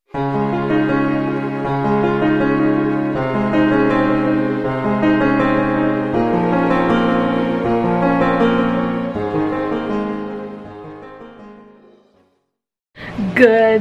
Good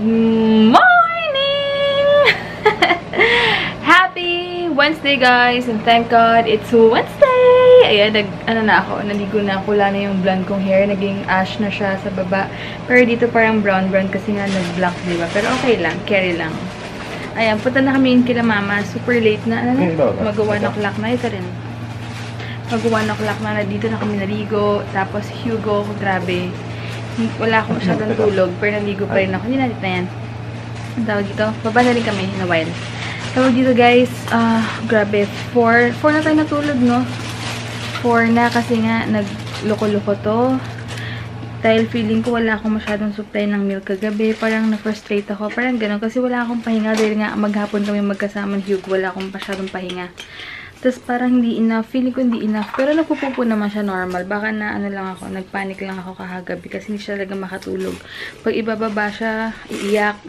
morning! Happy Wednesday, guys! And thank God it's Wednesday! Ayan, naligo na ako. Wala na yung blonde kong hair. Naging ash na siya sa baba. Pero dito parang brown kasi nga nag-black, diba? Pero okay lang. Carry lang. Ayan, punta na kami yung kila mama. Super late na. Mag-1 o'clock na. Ito rin. Mag-1 o'clock na. Dito na kami naligo. Tapos Hugo, grabe. Wala akong masyadong tulog, pero naligo pa rin ako. Hindi natin na yan. Ang tawag dito, baba na rin kami in a while. Tawag dito, guys, grabe, 4 na tayo natulog, no? 4 na kasi nga, nagloko-loko to. Dahil feeling ko wala akong masyadong supply ng milk kagabi. Parang na-frustrate ako. Parang gano'n, kasi wala akong pahinga. Dahil nga, maghapon kami magkasama ng Hugh, wala akong masyadong pahinga. Tapos parang hindi enough. Feeling ko hindi enough. Pero napupupo naman siya normal. Baka na ano lang ako. Nagpanic lang ako kahagabi. Kasi hindi siya talaga makatulog. Pag ibababa siya, iiyak.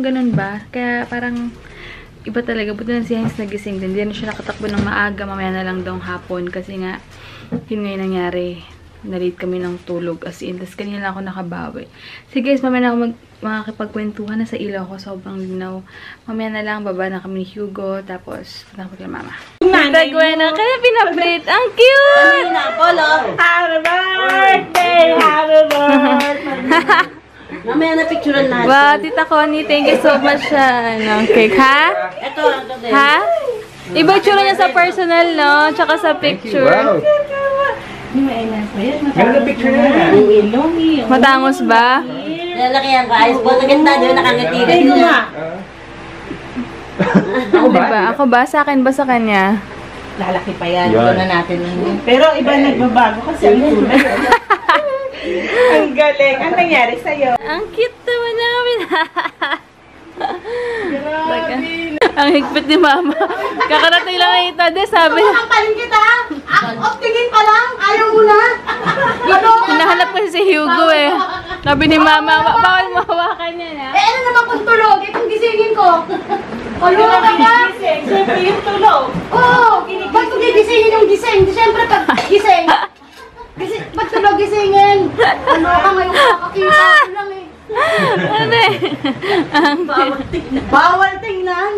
Ganun ba? Kaya parang iba talaga. Buti na si Heinz nagising din. Hindi na siya nakatakbo ng maaga. Mamaya na lang daw hapon. Kasi nga, yun nga yung nangyari. Na-late kami ng tulog. As in, tapos kanina lang ako nakabawi. Sige guys, mamaya na ako makakipagkwentuhan na sa ilaw ko. Sobrang linaw. Mamaya na lang, baba na kami ni Hugo. Tapos, punta ko kay mama. Tagwena, kaya pinaplit. Ang cute! Happy birthday! Happy birthday! Mamaya na picturean natin. Wow, Tita Connie, thank you so much sa cake. Ha? Ito, din. Ha? Iba tsura niya sa personal, no? Tsaka sa picture. Wow. Ganda picture na. Matangos ba? Lalakihan ka. Ayos po. Naganda doon. Nakangiti. Ito nga. Ako ba? Ako ba? Sa akin ba sa kanya? Lalaki pa yan. Ito na natin. Pero iba nagbabago kasi ang kulay. Ang galing. Ang nangyari sa'yo? Ang cute naman namin. Ang higpit ni mama. Kakarating lang ito. Sabi niya. Kampalin kita. Optingin pa lang. Ayaw mo na. Hinahanap ko si Hugo eh. Sabi ni mama, bawal mahawakan niya na. Ano naman kung tulog? Itong gisingin ko. Ano ka ba? Siyempre yung tulog. Oo. Ba't kung gigisingin yung gising? Siyempre pag gising. Ba't tulog gisingin? Ano ka ngayon makakakita? Ano lang eh. Ano eh? Bawal tingnan. Bawal tingnan.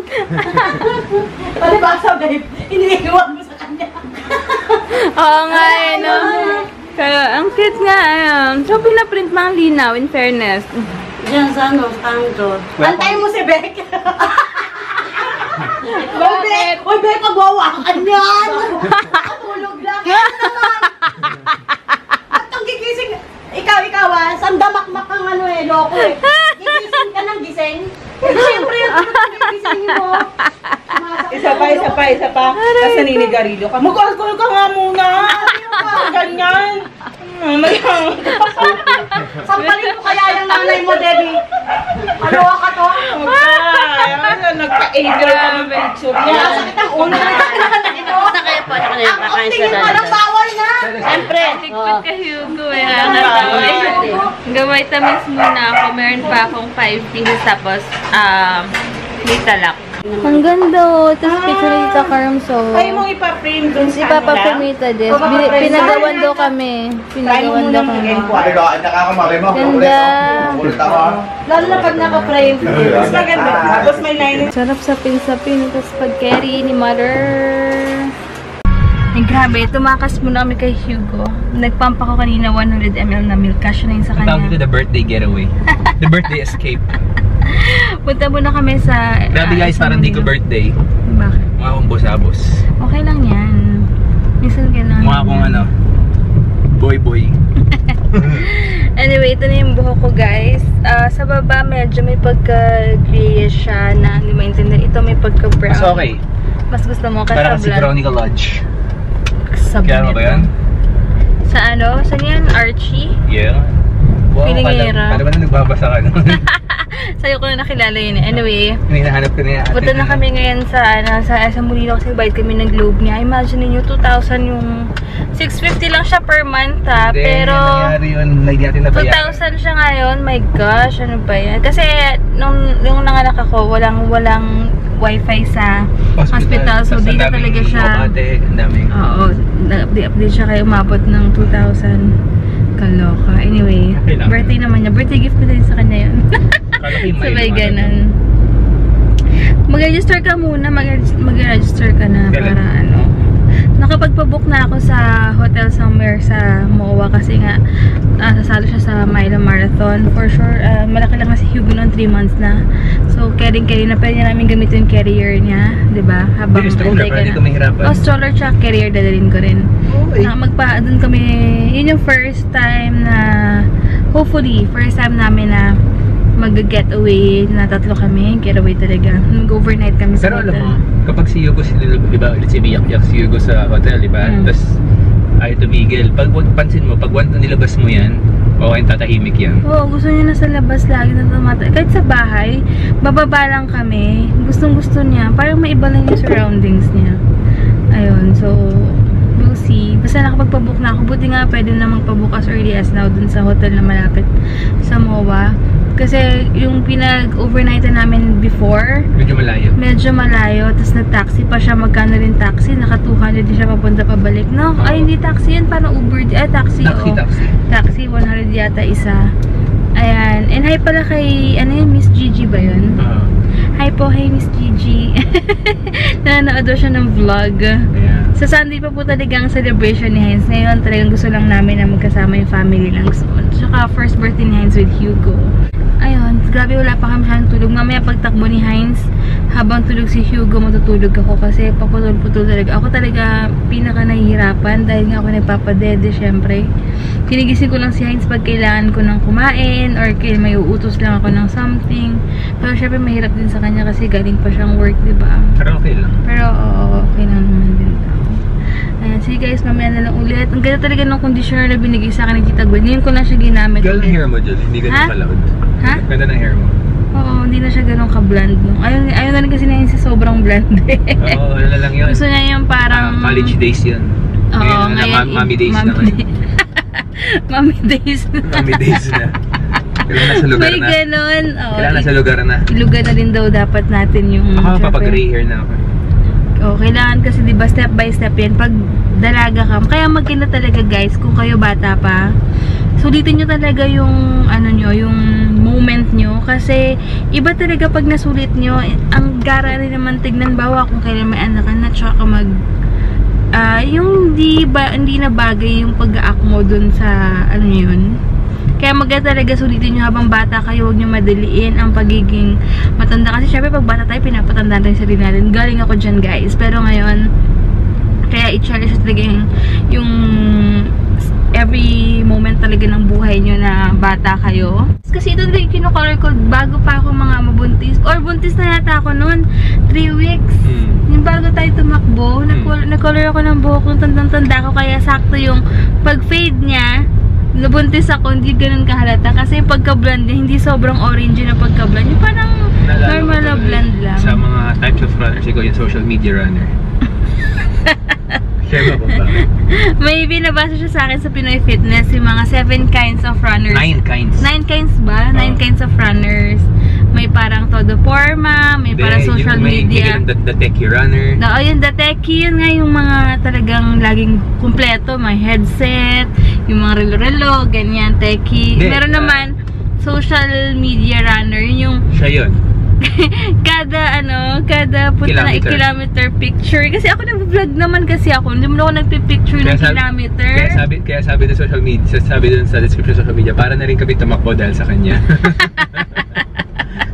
Palibasa, babe. Iniiwan mo sa kanya. Oo nga eh, no? Kaya, ang cute nga. So, pinaprint mo ang linaw, in fairness. Diyan sa ano, kanto. Antay mo si Beck. Bakit? Uy, Beck, pagwawakan yan. Tulog lang. Ano naman? Ba't ang gigising? Ikaw, sandamakmak ang ano eh, loko eh. Gigising ka ng gising. Siyempre, yung gigising mo. Isa pa. Tapos naninigarilyo ka. Mag-alcohol ka nga muna. Ganyan. Sampalin mo kaya yung nanay mo, Debbie. Ano ka to? Nagpa-anger ka ng picture niya. Sakit ang ulo. Ang optingin pa lang bawal na. Siyempre. Higpit ka, Hugo eh. Vitamins muna ako. Meron pa akong 5 pieces tapos may talak. Ang ganda oh. Tapos picture ni Tita Karamso. Kaya mong ipaprint dun sa Ipapaprimita din. Pinagawan daw kami. Ganda. Lalo na pag naka-frame. Mas maganda. Tapos may lining. Sarap sapin-sapin. Tapos pag-carry ni Mother. Ay, grabe. Tumakas muna kami kay Hugo. Nagpump ako kanina 100 ml na milk. Cash na yun sa kanya. Tawag dito the birthday getaway. The birthday escape. Punta muna kami sa... Grabe guys, parang di ko birthday. Bakit? Mukha akong bosabos. Okay lang yan. Minsan kailangan. Mukha akong ano, boy. Anyway, ito na yung buhok ko guys. Sa baba medyo may pagka-grayish siya na hindi maintindihan. Ito may pagka-brown. Mas okay. Mas gusto mo kasi parang si Veronica Lodge. Kaya mo ba yan? Sa ano? Saan yan? Archie? Yeah. Wow, Pilingera. Paano ba na nagbabasa ka nun? Sa'yo ko na nakilala yun eh. Anyway, hinahanap ko na yan. punta na kami ngayon sa Mulino kasi bayad kami ng Globe niya. Imagine niyo 2,000 yung 650 lang siya per month ha. Then, pero nangyari yun, hindi natin nabayaran. 2,000 siya ngayon. My gosh, ano ba yan? Kasi nung nanganak ako, walang wifi sa hospital. So, dito talaga siya. Oo, update siya kayo umabot ng 2,000. Kaloka. Anyway, birthday naman niya. Birthday gift ko din sa kanya yun. Sabay ganun. Mag-register ka muna. Mag-register ka na para ano. Nakapagpabook na ako sa hotel somewhere sa MOA kasi nga sasalo siya sa Milo Marathon. For sure, malaki lang kasi Hugo noon, 3 months na. So, carry na pwede namin gamitin yung carrier niya. Diba? Habang stroller, pwede ka mahirapan. Oh, stroller siya, carrier dadalhin ko rin. Doon kami, yun yung first time na, hopefully, first time namin na mag-getaway na 3 kami. Getaway talaga. Mag-overnight kami sa hotel. Pero alam mo, kapag si Hugo sila, diba, ulit si Biyak si Hugo sa hotel, diba? Tapos, ayaw tumigil. Pag pansin mo, pag once na nilabas mo yan, okay, tatahimik yan. Oo, gusto niya nasa labas lagi na tumatay. Kahit sa bahay, bababa lang kami. Gustong-gusto niya. Parang maiba lang yung surroundings niya. Ayun, so, we'll see. Basta nakapagpabook na ako. Buti nga, pwede na magpabook as early as now dun sa hotel na malapit sa MOA. Kasi yung pinag-overnightan namin before, medyo malayo. Tapos nag-taxi pa siya. Magkano rin taxi? Naka 200 din siya papunta pabalik. No? Ay, hindi taxi yan. Parang Uber. Taxi. Taxi, 100 yata isa. Ayan. And hi pala kay, ano yun, Miss Gigi ba yun? Hi po, hey Miss Gigi. Nanonood daw siya ng vlog. Sa Sunday pa po talaga ang celebration ni Heinz. Ngayon talagang gusto lang namin na magkasama yung family lang. So, tsaka first birthday ni Heinz with Hugo. Ayun, grabe wala pa kami masyadong tulog. Mamaya pagtakbo ni Heinz, habang tulog si Hugo, matutulog ako kasi paputol-putol talaga. Ako talaga pinaka nahihirapan dahil nga ako nagpapadede, syempre. Kinigising ko lang si Heinz pag kailangan ko ng kumain or may uutos lang ako ng something. Pero syempre mahirap din sa kanya kasi galing pa siyang work, diba? Pero okay lang. Pero oo, okay lang naman din. Ayan, sige guys, mamaya na lang ulit. Ang ganda talaga ng conditioner na binigay sa akin ni Tita Gwen. Ngayon ko na siya ginamit. Ganda ng hair mo, Jol. Hindi ganun ka-loud. Ha? Ganda ng hair mo. Oo, hindi na siya ganun ka-bland. Ayaw na rin kasi na yun sa sobrang bland. Oo, ano lang yun. Gusto niya yung parang... college days yun. Oo, ngayon. Mommy days na ngayon. Mommy days na. Mommy days na. Kailangan nasa lugar na. May ganun. Kailangan nasa lugar na. Lugar na rin daw dapat natin yung... Ako papag-gray hair na ako. Oh, kailangan kasi diba step by step yan pag dalaga ka. Kaya maganda talaga guys kung kayo bata pa. Sulitin nyo talaga yung ano nyo, yung moment nyo kasi iba talaga pag nasulit nyo. Ang gara rin naman tignan bawa kung kailan may anak ka na tsaka mag yung hindi na bagay yung pag-aak mo dun sa ano yun. Kaya maganda talaga sulitin nyo habang bata kayo, huwag nyo madaliin ang pagiging matanda. Kasi syempre pag bata tayo, pinapatanda tayo sa sarili natin. Galing ako dyan guys. Pero ngayon, kaya i-cherish talaga yung every moment talaga ng buhay nyo na bata kayo. Kasi ito talaga kinukolor ko bago pa ako mga mabuntis. Or buntis na yata ako noon. 3 weeks. Yung bago tayo tumakbo, nag-color ako ng buhok nung tandang-tanda ko. Kaya sakto yung pag-fade niya, nabuntis ako, hindi ganun kahalata. Kasi pagka-blonde, hindi sobrang orange na pagka-blonde. Yung parang normal na blonde lang. Sa mga types of runners, ikaw yung social media runner. Share mo ba? May binabasa siya sa akin sa Pinoy Fitness, yung mga 7 kinds of runners. 9 kinds. 9 kinds ba? 9 kinds of runners. May parang todo forma, may parang social media. The techie runner. Yung the techie, yun nga yung mga talagang laging kumpleto. May headset, yung mga relo-relo, ganyan, techie. Meron naman, social media runner, yung... Siya yun. kada punta na kilometer picture. Kasi ako nag-vlog naman kasi ako. Hindi mo ako nagpipicture ng kilometer. Kaya sabi dun social media, sabi dun sa description social media, para na rin kami tumakbo dahil sa kanya.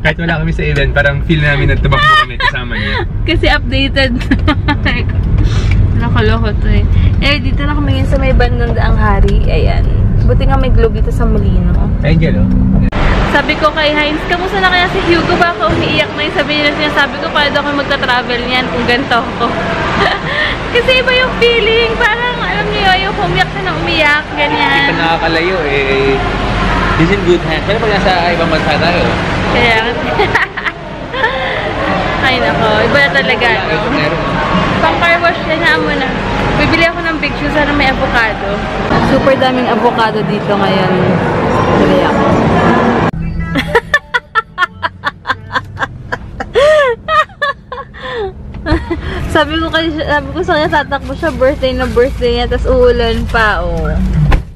Kahit wala kami sa event, parang feel namin na tumakbo kami kasama niya. Kasi updated. Loko-loko to eh. Dito na kami ngayon sa may bandang Daang Hari. Ayan. Buti nga may globe dito sa Molino. Angel, oh. Sabi ko kay Heinz, kamusta na kaya si Hugo? Baka umiiyak na yung sabihin na sinasabi ko, paano ako magta-travel niyan kung ganito ako. Kasi iba yung feeling. Parang, alam niyo, yung umiyak siya na umiyak, ganyan. Hindi pa nakakalayo eh. This in good hands. Pero pag nasa ibang bansa tayo. Kaya, ay nako, iba na talaga. No? Pang car wash, kaya mo na. Bibili ako ng picture, sana may avocado. Super daming avocado dito ngayon. Bili ako. Sabi ko sa kanya, tatakbo siya, birthday niya, tapos uulan pa, oh.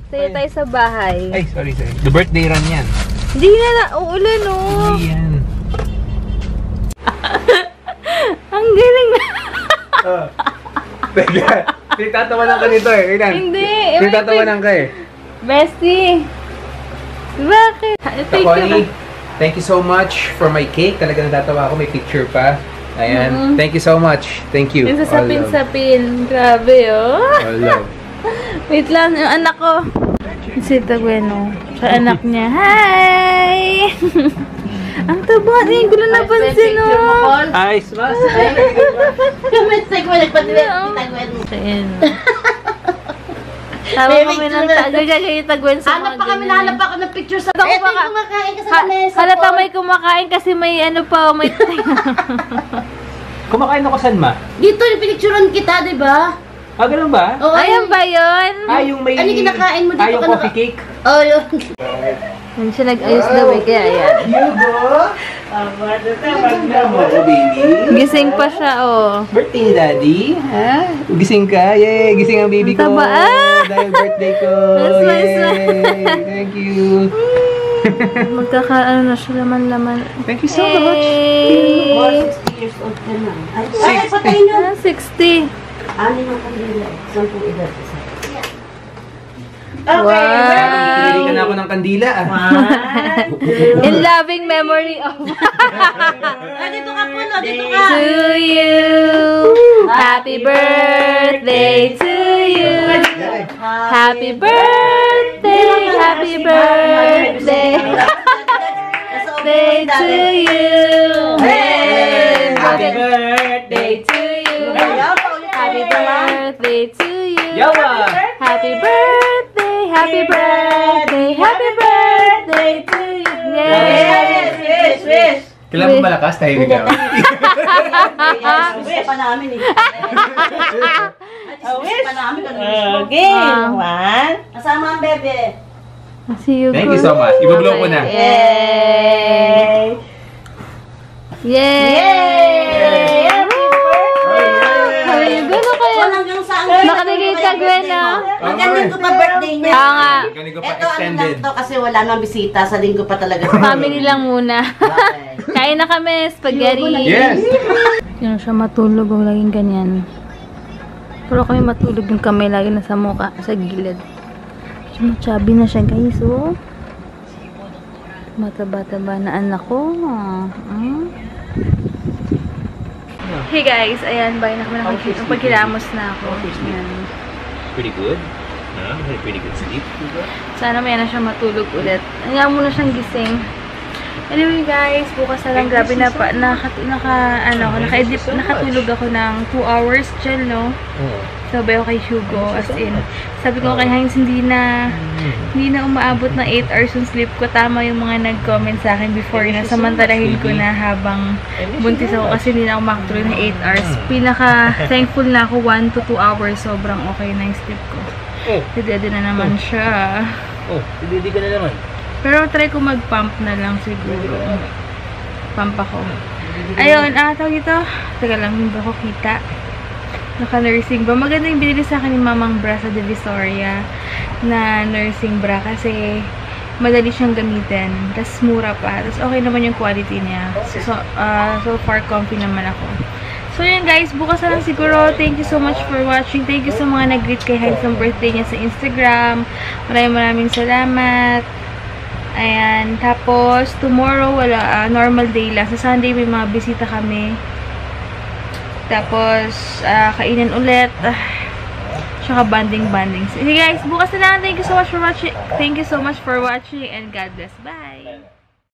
Tayo tayo sa bahay. Ay, sorry. The birthday run yan. Hindi na, uulan, oh. Hindi yan. Ang galing na. Teka, pinagtatawanan ka nito eh. Hindi. Pinagtatawanan ka eh. Bestie. Bakit? Thank you so much for my cake. Talaga natatawa ako. May picture pa. Ayan. Thank you so much. Thank you. Yung sapin-sapin. Grabe, oh. All love. Wait lang, yung anak ko. Si Tagueno. Sa anak niya. Hi! Ang taba. Ang gulo na pansin, oh. Ay, smas. Kamit ko nagpatilit. Tagwen. Tawa kami ng Tagwen sa Hanap pa kami, nahanap pa ako ng picture sa... Ito Ito yung kumakain ka sa mesa. Halata may kumakain kasi may ano pa, may... Kumakain ako saan, ma? Dito yung pinicturean kita, di ba? Ah, ganun ba? Oo, Ayan ba yun? Ah, yung may... Ano yung kinakain mo dito? Ah, yung coffee cake? Oo, yun. Hindi siya nag-ayos daw eh, kaya ayan. Hugo! Baby. Gising pa siya, oh. Birthday ni Daddy, ha? Gising ka? Yay! Gising ang baby ko. Taba, ah! Dahil birthday ko. That's nice. Yay! Thank you. Magkakaano na siya, laman-laman. Thank you so much. More 60 years old ka na. Ay, patayin na. 60. Ani mo kanila. 10 edad. Wow. Pinili ka na ako ng kandila, ah. In loving memory of... Dito ka po, dito ka. To you. Happy birthday to you. Happy birthday. Happy birthday. Birthday to you. Happy birthday to you. Happy birthday to you. Yawa! Happy birthday. Happy birthday. Happy birthday to you. Wish, wish. Kailan mo malakas? Tahimik ka. Wish pa namin eh. Wish pa namin. Okay, one. Kasama ang bebe. See you. Thank you so much. Ibablow ko na. Yay! Yay! Happy birthday! Hanggang saan? Nakaligay ka, Gwen, ah. Hanggang linggo pa birthday niya. Oo nga. Linggo pa Ito ano extended. lang to kasi wala nang bisita. Sa linggo pa talaga. Family lang muna. Kain na kami, spaghetti. Yes! Yun siya matulog, laging ganyan. Pero kami matulog yung kamay lagi nasa mukha, sa gilid. Chubby na siya, guys, oh. Mataba-taba na anak ko. Hey guys, ayan, bye na kami ng pagkilamos na ako. Ayan. Pretty good. Had a pretty good sleep. Sana may na siya matulog ulit. Nga muna siyang gising. Anyway guys, bukas na lang, grabe na pa, nakatulog ako ng 2 hours dyan, no? Sabi ako kay Hugo, as in, sabi ko kay Heinz, hindi na umaabot ng 8 hours yung sleep ko. Tama yung mga nag-comment sa akin before na samantalahin ko na habang buntis ako kasi hindi na ako makatuloy ng 8 hours. Pinaka-thankful na ako 1 to 2 hours. Sobrang okay na yung sleep ko. Dede na naman siya. Dede ka na naman. Pero try ko mag-pump na lang siguro. Pump ako. Ayun, tawag ito. Teka lang, hindi ako kita. Naka-nursing bra. Maganda yung binili sa akin ni Mamang Bra sa Divisoria na nursing bra kasi madali siyang gamitin. Tapos mura pa. Tapos okay naman yung quality niya. So far, comfy naman ako. So yun guys, bukas na lang siguro. Thank you so much for watching. Thank you sa mga nag-greet kay Heinz ng birthday niya sa Instagram. Maraming salamat. Ayan. Tapos, tomorrow, wala, normal day lang. Sa Sunday, may mga bisita kami. Tapos, kainan ulit. Tsaka banding. Sige guys, bukas na lang. Thank you so much for watching. And God bless. Bye!